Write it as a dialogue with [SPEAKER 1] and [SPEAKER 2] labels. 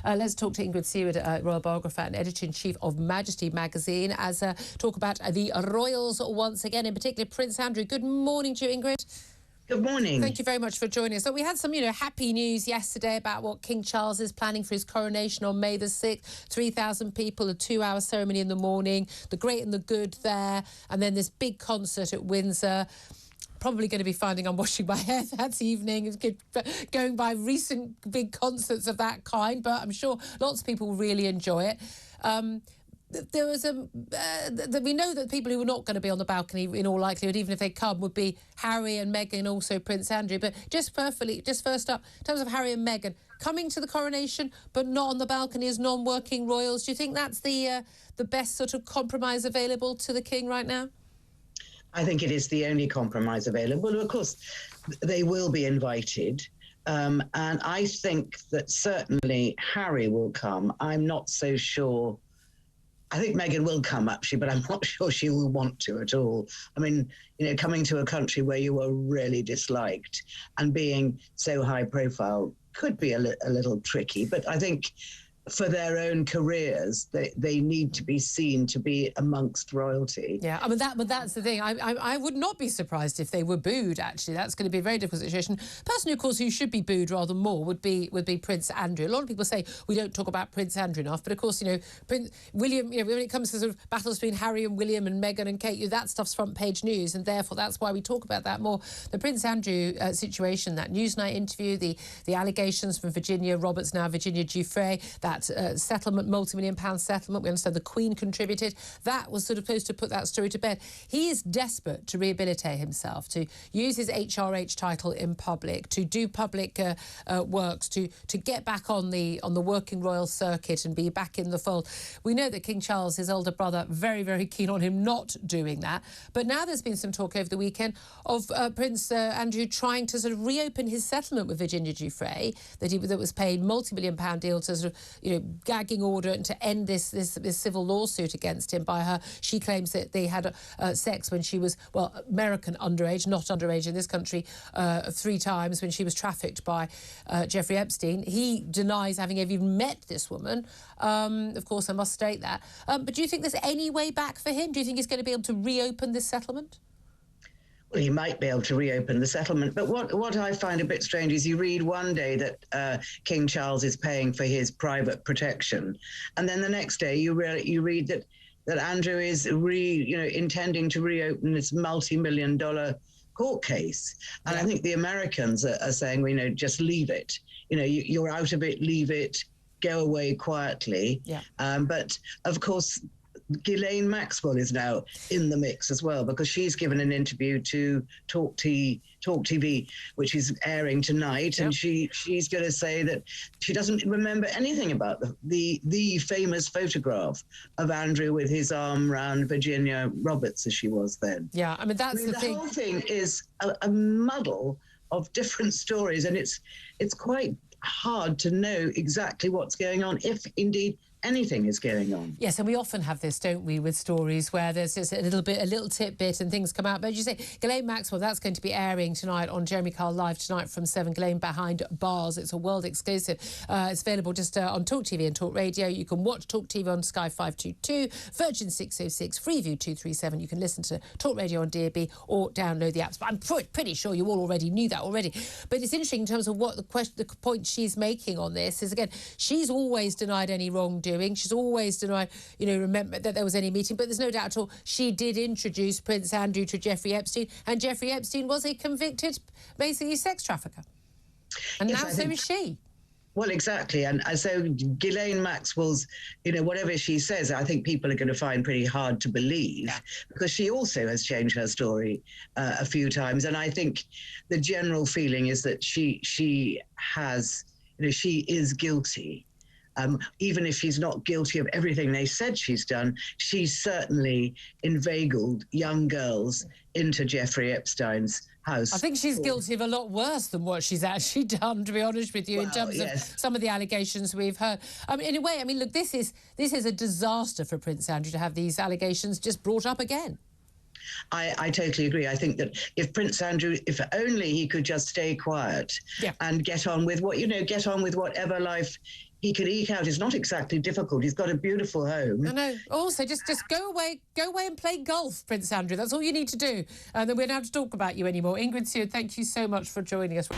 [SPEAKER 1] Let's talk to Ingrid Seward, royal biographer and editor-in-chief of Majesty magazine, as talk about the royals once again, in particular Prince Andrew. Good morning to you, Ingrid.
[SPEAKER 2] Good morning.
[SPEAKER 1] Thank you very much for joining us. So we had some, happy news yesterday about what King Charles is planning for his coronation on May the 6th. 3,000 people, a 2-hour ceremony in the morning, the great and the good there, and then this big concert at Windsor. Probably going to be finding I'm washing my hair that evening, going by recent big concerts of that kind, but I'm sure lots of people will really enjoy it. There was we know that people who are not going to be on the balcony, in all likelihood, even if they come, would be Harry and Meghan and also Prince Andrew. But just first up, in terms of Harry and Meghan coming to the coronation, but not on the balcony as non-working royals, do you think that's the best sort of compromise available to the King right now?
[SPEAKER 2] I think it is the only compromise available. Of course, they will be invited. And I think that certainly Harry will come. I'm not so sure. I think Meghan will come, actually, but I'm not sure she will want to at all. I mean, coming to a country where you were really disliked and being so high profile could be a little tricky. But I think for their own careers, they need to be seen to be amongst royalty.
[SPEAKER 1] Yeah, I mean, but that's the thing. I would not be surprised if they were booed, actually. That's going to be a very difficult situation. The person, of course, who should be booed rather more would be Prince Andrew. A lot of people say we don't talk about Prince Andrew enough, but of course, Prince William, when it comes to sort of battles between Harry and William and Meghan and Kate, that stuff's front page news, and therefore that's why we talk about that more. The Prince Andrew situation, that Newsnight interview, the allegations from Virginia Roberts, now Virginia Giuffre, that settlement, multi-million-pound settlement. We understand the Queen contributed. That was sort of supposed to put that story to bed. He is desperate to rehabilitate himself, to use his HRH title in public, to do public works, to get back on the working royal circuit and be back in the fold. We know that King Charles, his older brother, very, very keen on him not doing that. But now there's been some talk over the weekend of Prince Andrew trying to sort of reopen his settlement with Virginia Giuffre, that was paid multi-million-pound deal to sort of, gagging order and to end this civil lawsuit against him by her. She claims that they had sex when she was, American underage, not underage in this country, 3 times when she was trafficked by Jeffrey Epstein. He denies having even met this woman. Of course, I must state that. But do you think there's any way back for him? Do you think he's going to be able to reopen this settlement?
[SPEAKER 2] Well, he might be able to reopen the settlement. But what I find a bit strange is you read one day that King Charles is paying for his private protection, and then the next day you read that Andrew is intending to reopen this multi-million-dollar court case. And I think the Americans are saying, just leave it. You're out of it, leave it, go away quietly. Yeah. But of course, Ghislaine Maxwell is now in the mix as well, because she's given an interview to talkTV, which is airing tonight, and she's going to say that she doesn't remember anything about the famous photograph of Andrew with his arm round Virginia Roberts as she was then.
[SPEAKER 1] Yeah, I mean, the thing.
[SPEAKER 2] The whole thing is a muddle of different stories, and it's quite hard to know exactly what's going on, if indeed anything is going on.
[SPEAKER 1] Yes, and we often have this, don't we, with stories where there's just a little tidbit and things come out. But as you say, Ghislaine Maxwell, that's going to be airing tonight on Jeremy Kyle Live tonight from 7. Ghislaine Behind Bars. It's a world exclusive. It's available just on talkTV and talkradio. You can watch talkTV on Sky 522, Virgin 606, Freeview 237. You can listen to talkradio on DAB or download the apps. But I'm pretty sure you all already knew that already. But it's interesting in terms of what the point she's making on this is, again, she's always denied any wrongdoing. She's always denied, remember that there was any meeting, but there's no doubt at all she did introduce Prince Andrew to Jeffrey Epstein, and Jeffrey Epstein was a convicted, basically, sex trafficker. And now so is she.
[SPEAKER 2] Well, exactly. And so Ghislaine Maxwell's, whatever she says, I think people are going to find pretty hard to believe, because she also has changed her story a few times. And I think the general feeling is that she has, she is guilty. Even if she's not guilty of everything they said she's done, she's certainly inveigled young girls into Jeffrey Epstein's house.
[SPEAKER 1] I think she's guilty of a lot worse than what she's actually done, to be honest with you, in terms of some of the allegations we've heard. In a way, look, this is a disaster for Prince Andrew to have these allegations just brought up again.
[SPEAKER 2] I totally agree. I think that if Prince Andrew, if only he could just stay quiet and get on with whatever life he could eke out is not exactly difficult. He's got a beautiful home.
[SPEAKER 1] I know. Also, just go away and play golf, Prince Andrew. That's all you need to do. And then we don't have to talk about you anymore. Ingrid Seward, thank you so much for joining us.